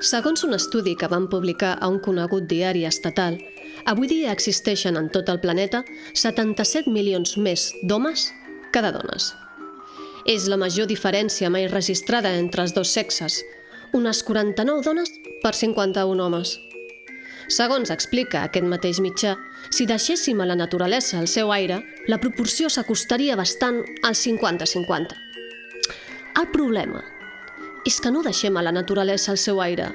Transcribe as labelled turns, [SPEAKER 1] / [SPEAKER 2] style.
[SPEAKER 1] Segons un estudi que van publicar a un conegut diari estatal, avui dia existeixen en tot el planeta 77 milions més d'homes que de dones. És la major diferència mai registrada entre els dos sexes, unes 49 dones per 51 homes. Segons explica aquest mateix mitjà, si deixéssim a la naturalesa el seu aire, la proporció s'acostaria bastant al 50-50. El problema és que no deixem a la naturalesa el seu aire.